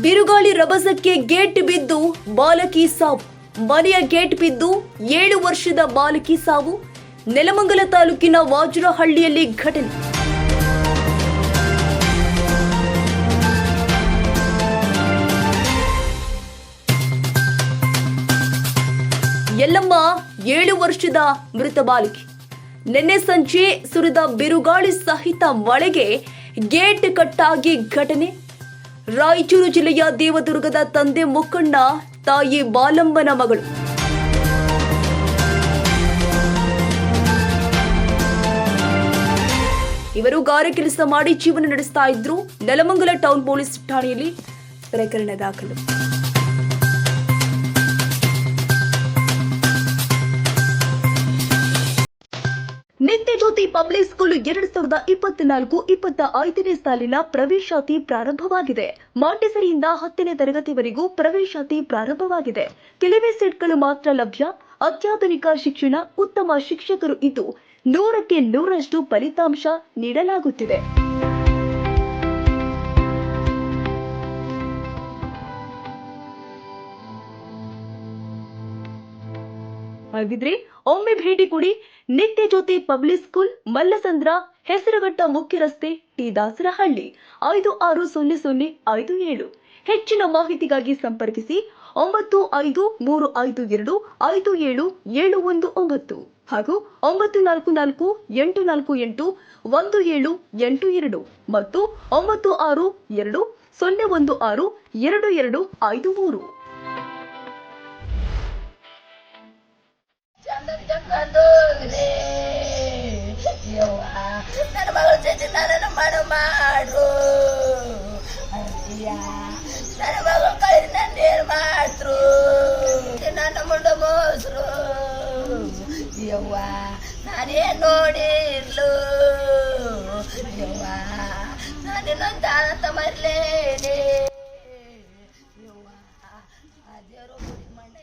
ಬಿರುಗಾಳಿ ರಭಸಕ್ಕೆ ಗೇಟ್ ಬಿದ್ದು ಬಾಲಕಿ ಸಾವು. ಮನೆಯ ಗೇಟ್ ಬಿದ್ದು 7 ವರ್ಷದ ಬಾಲಕಿ ಸಾವು. ನೆಲಮಂಗಲ ತಾಲೂಕಿನ ವಾಜರಹಳ್ಳಿಯಲ್ಲಿ ಘಟನೆ. ಯಲ್ಲಮ್ಮ 7 ವರ್ಷದ ಮೃತ ಬಾಲಕಿ. ನಿನ್ನೆ ಸಂಜೆ ಸುರಿದ ಬಿರುಗಾಳಿ ಸಹಿತ ಮಳೆಗೆ ಗೇಟ್ ಕಟ್ಟಾಗಿ ಘಟನೆ. ರಾಯಚೂರು ಜಿಲ್ಲೆಯ ದೇವದುರ್ಗದ ತಂದೆ ಮುಕ್ಕಣ್ಣ, ತಾಯಿ ಬಾಲಮ್ಮನ ಮಗಳು. ಇವರು ಗಾರೆ ಕೆಲಸ ಮಾಡಿ ಜೀವನ ನಡೆಸ್ತಾ ಇದ್ರು. ನೆಲಮಂಗಲ ಟೌನ್ ಪೊಲೀಸ್ ಠಾಣೆಯಲ್ಲಿ ಪ್ರಕರಣ ದಾಖಲು. ನಿತ್ಯ ಜ್ಯೋತಿ ಪಬ್ಲಿಕ್ ಸ್ಕೂಲ್ 2024-25ನೇ ಸಾಲಿನ ಪ್ರವೇಶಾತಿ ಪ್ರಾರಂಭವಾಗಿದೆ. ಮಾಂಟೆಸರಿಯಿಂದ 10ನೇ ತರಗತಿವರೆಗೂ ಪ್ರವೇಶಾತಿ ಪ್ರಾರಂಭವಾಗಿದೆ. ಕೆಲವೇ ಸೀಟ್ಗಳು ಮಾತ್ರ ಲಭ್ಯ. ಅತ್ಯಾಧುನಿಕ ಶಿಕ್ಷಣ, ಉತ್ತಮ ಶಿಕ್ಷಕರು ಇದ್ದು 100ಕ್ಕೆ 100ರಷ್ಟು ಫಲಿತಾಂಶ ನೀಡಲಾಗುತ್ತಿದೆ. ಹಾಗಿದ್ರೆ ಒಮ್ಮೆ ಭೇಟಿ ಕೊಡಿ. ನಿತ್ಯ ಜ್ಯೋತಿ ಪಬ್ಲಿಕ್ ಸ್ಕೂಲ್, ಮಲ್ಲಸಂದ್ರ, ಹೆಸರುಘಟ್ಟ ಮುಖ್ಯ ರಸ್ತೆ, ಟಿ ದಾಸರಹಳ್ಳಿ, 560057. ಹೆಚ್ಚಿನ ಮಾಹಿತಿಗಾಗಿ ಸಂಪರ್ಕಿಸಿ 9535525779 ಹಾಗೂ 9448481782 ಮತ್ತು 9620162253. ನನ್ನ ಮಗಳ ಜೊತೆ ನನ್ನ ಮಾಡು ನನ್ನ ಮಗಳ ಕೈಲಿ ನನ್ನೇನು ಮಾಡ್ರು, ನನ್ನ ಮುಂಡ ಮೋಸ್ರು. ಯವ್ವ ನಾನೇನು ನೋಡಿರ್ಲು, ಯವ್ವ ನಾನಿನ್ನೊಂದು ಅಂತ ಮರ್ಲೇನೆ. ಯವ್ವ ಅದೇರು ಮಂಡ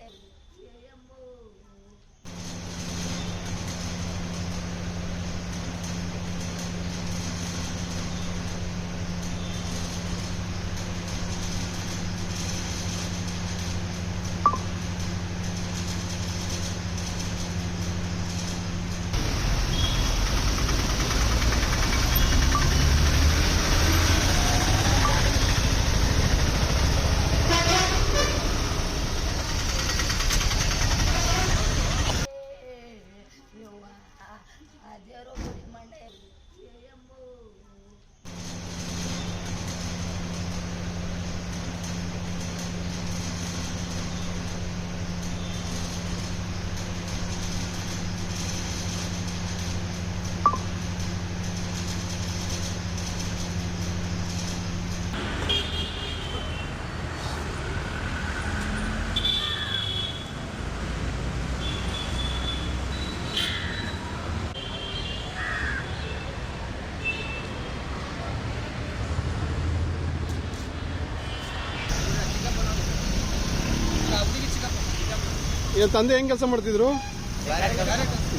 ತಂದೆ ಹೆಂಗ್ ಕೆಲಸ ಮಾಡ್ತಿದ್ರು?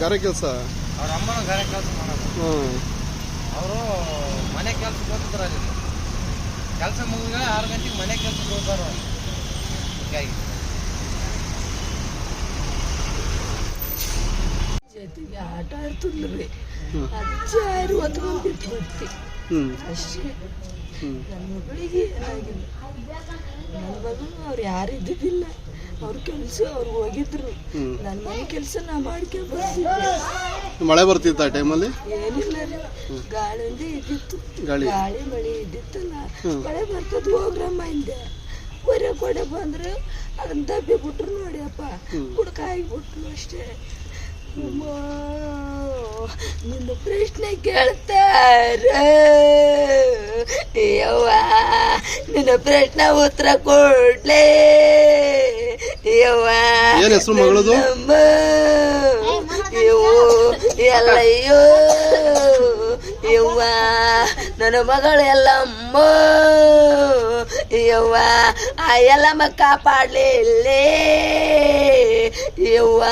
ಗಾರೆ ಕೆಲಸ. ಅವ್ರ ಅಮ್ಮನ ಗಾರೆ ಕೆಲಸ ಮಾಡೋದು. ಅವರು ಮನೆ ಕೆಲ್ಸಕ್ಕೆ ಹೋಗ್ತಿದ್ರು. ಅಲ್ಲಿ ಕೆಲಸ ಮುಗಿದ 6 ಗಂಟೆಗೆ ಮನೆ ಕೆಲ್ಸಕ್ಕೆ ಹೋಗ್ತಾರ. ಜೊತೆಗೆ ಆಟ ಆಡ್ತಿದ್ರಿ, ಅದು ಜಾರಿ ಹೊತ್ಕೊಂಡು ಬಿಟ್ಬಿಡ್ತಿ ಅಷ್ಟೇ. ನನ್ನ ಮಗಳಿಗೆ ಏನಾಗಿಲ್ಲ. ನನ್ನ ಮಗಳು ಅವ್ರು ಯಾರು ಇದ್ದಿದ್ದಿಲ್ಲ. ಅವ್ರ ಕೆಲಸ ಅವ್ರು ಹೋಗಿದ್ರು. ನನ್ನ ಮನೆ ಕೆಲಸ ನಾ ಮಾಡ್ಕೊಂಡು ಬರ್ತಿದ್ದೆ. ಮಳೆ ಬರ್ತಿತ್ತ ಆ ಟೈಮಲ್ಲಿ? ಏನಿಲ್ಲ ರೀ, ಗಾಳಿಂದ ಇದ್ದಿತ್ತು. ಗಾಳಿ ಮಳೆ ಇದ್ದಿತ್ತಲ್ಲ, ಮಳೆ ಬರ್ತದ ಹೋಗ್ರಮ್ಮ ಹಿಂದೆ ಕೊಡೆ ಬಂದ್ರು. ಅದನ್ನ ದಬ್ಬಿ ಬಿಟ್ರು ನೋಡಿಯಪ್ಪ, ಕುಡ್ಕ ಆಗಿಬಿಟ್ರು ಅಷ್ಟೇ. ನಿನ್ನ ಪ್ರಶ್ನೆ ಕೇಳ್ತಾರ, ಯವ್ವ ನಿನ್ನ ಪ್ರಶ್ನೆ ಉತ್ತರ ಕೊಡ್ಲೇ ಯವ್ವ. ಏನ್ ಹೆಸರು ಮಗಳದು? ಎಲ್ಲಯ್ಯೋ ಯವ್ವ ನನ್ನ ಮಗಳು ಎಲ್ಲಮ್ಮ. ಯವ್ವ ಆ ಎಲ್ಲಮ್ಮ ಕಾಪಾಡ್ಲಿಲ್ಲೇ ಯವ್ವ.